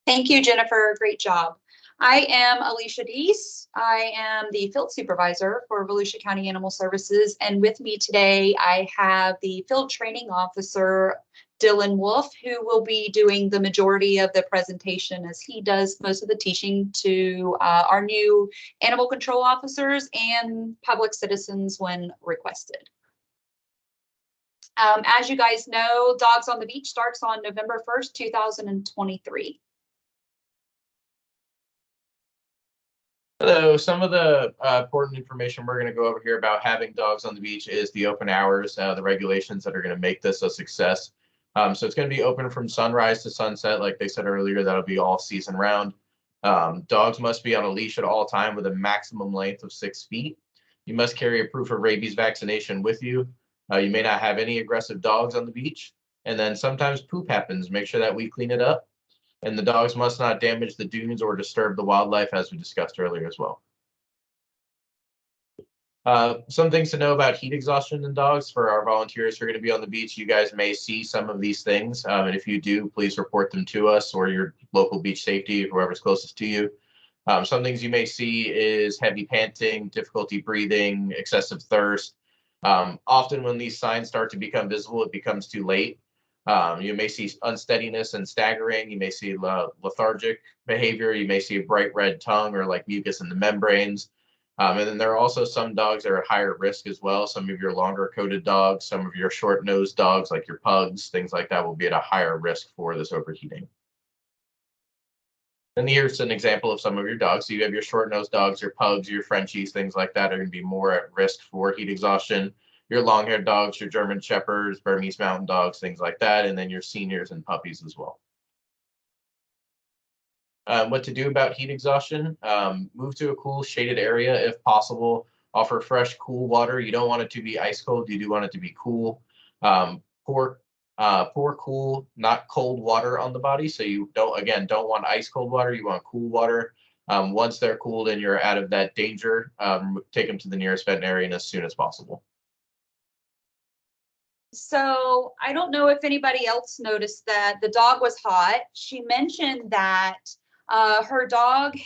Thank you, Jennifer. Great job. I am Alicia Deese. I am the field supervisor for Volusia County Animal Services. And with me today, I have the field training officer, Dylan Wolf, who will be doing the majority of the presentation as he does most of the teaching to our new animal control officers and public citizens when requested. As you guys know, Dogs on the Beach starts on November 1st, 2023. Hello, some of the important information we're going to go over here about having dogs on the beach is the open hours, the regulations that are going to make this a success. So it's going to be open from sunrise to sunset. Like they said earlier, that'll be all season round. Dogs must be on a leash at all time with a maximum length of 6 feet. You must carry a proof of rabies vaccination with you. You may not have any aggressive dogs on the beach. And then sometimes poop happens. Make sure that we clean it up. And the dogs must not damage the dunes or disturb the wildlife, as we discussed earlier as well. Some things to know about heat exhaustion in dogs for our volunteers who are going to be on the beach. You guys may see some of these things. And if you do, please report them to us or your local beach safety, whoever's closest to you. Some things you may see is heavy panting, difficulty breathing, excessive thirst. Often when these signs start to become visible, it becomes too late. You may see unsteadiness and staggering. You may see lethargic behavior. You may see a bright red tongue or like mucus in the membranes. And then there are also some dogs that are at higher risk as well. Some of your longer coated dogs, some of your short nosed dogs like your pugs, things like that will be at a higher risk for this overheating. And here's an example of some of your dogs. So you have your short nosed dogs, your pugs, your Frenchies, things like that are going to be more at risk for heat exhaustion. Your long-haired dogs, your German Shepherds, Burmese Mountain Dogs, things like that, and then your seniors and puppies as well. What to do about heat exhaustion? Move to a cool, shaded area if possible. Offer fresh, cool water. You don't want it to be ice cold. You do want it to be cool. Pour cool, not cold water on the body. So you don't want ice cold water. You want cool water. Once they're cooled and you're out of that danger, take them to the nearest veterinarian as soon as possible. So I don't know if anybody else noticed that the dog was hot. She mentioned that her dog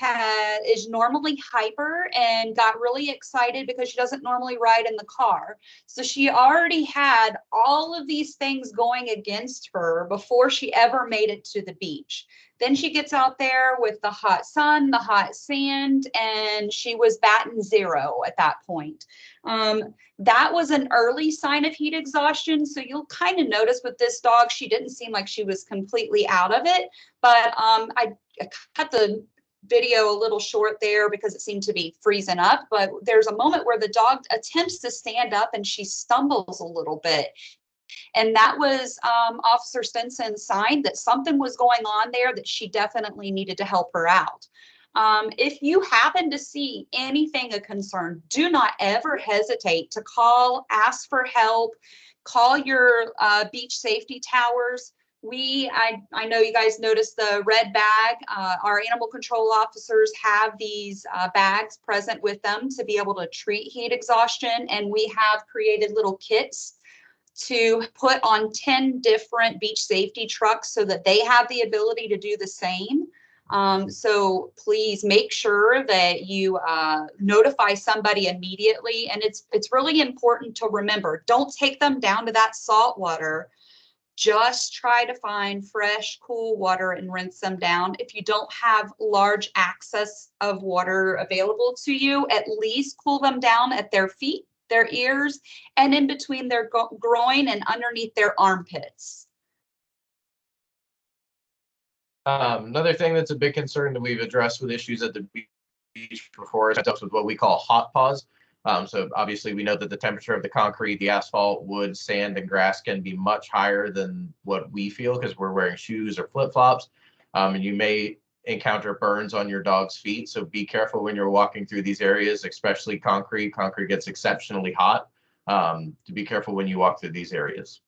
is normally hyper and got really excited because she doesn't normally ride in the car. So she already had all of these things going against her before she ever made it to the beach. Then she gets out there with the hot sun, the hot sand, and she was batting zero at that point. That was an early sign of heat exhaustion. So you'll kind of notice with this dog, she didn't seem like she was completely out of it. But I cut the video a little short there because it seemed to be freezing up. But there's a moment where the dog attempts to stand up and she stumbles a little bit. And that was Officer Stinson's sign that something was going on there, that she definitely needed to help her out. If you happen to see anything of concern, do not ever hesitate to call, ask for help, call your beach safety towers. I know you guys noticed the red bag. Our animal control officers have these bags present with them to be able to treat heat exhaustion. And we have created little kits to put on 10 different beach safety trucks so that they have the ability to do the same. So please make sure that you notify somebody immediately. And it's really important to remember, don't take them down to that salt water. Just try to find fresh, cool water and rinse them down. If you don't have large access of water available to you, at least cool them down at their feet, their ears, and in between their groin and underneath their armpits. Another thing that's a big concern that we've addressed with issues at the beach before is with what we call hot paws. So obviously we know that the temperature of the concrete, the asphalt, wood, sand, and grass can be much higher than what we feel because we're wearing shoes or flip-flops. And you may encounter burns on your dog's feet. So be careful when you're walking through these areas, especially concrete. Concrete gets exceptionally hot. To be careful when you walk through these areas.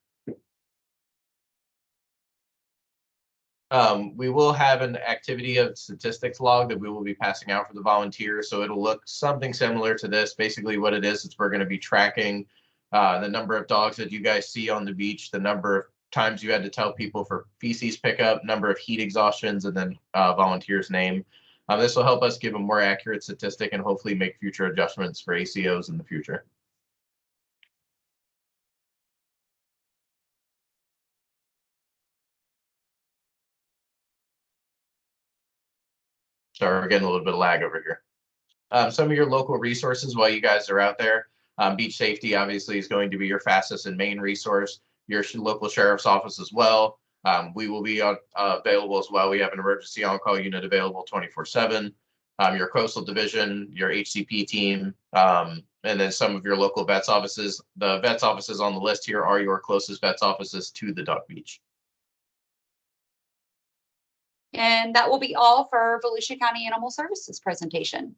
We will have an activity of statistics log that we will be passing out for the volunteers. So it'll look something similar to this. Basically what it is we're going to be tracking the number of dogs that you guys see on the beach, the number of times you had to tell people for feces pickup, number of heat exhaustions, and then volunteer's name. This will help us give a more accurate statistic and hopefully make future adjustments for ACOs in the future. Sorry, we're getting a little bit of lag over here. Some of your local resources while you guys are out there. Beach safety obviously is going to be your fastest and main resource. Your local sheriff's office as well. We will be available as well. We have an emergency on-call unit available 24/7. Your coastal division, your HCP team, and then some of your local vets offices. The vets offices on the list here are your closest vets offices to the Duck Beach. And that will be all for Volusia County Animal Services presentation.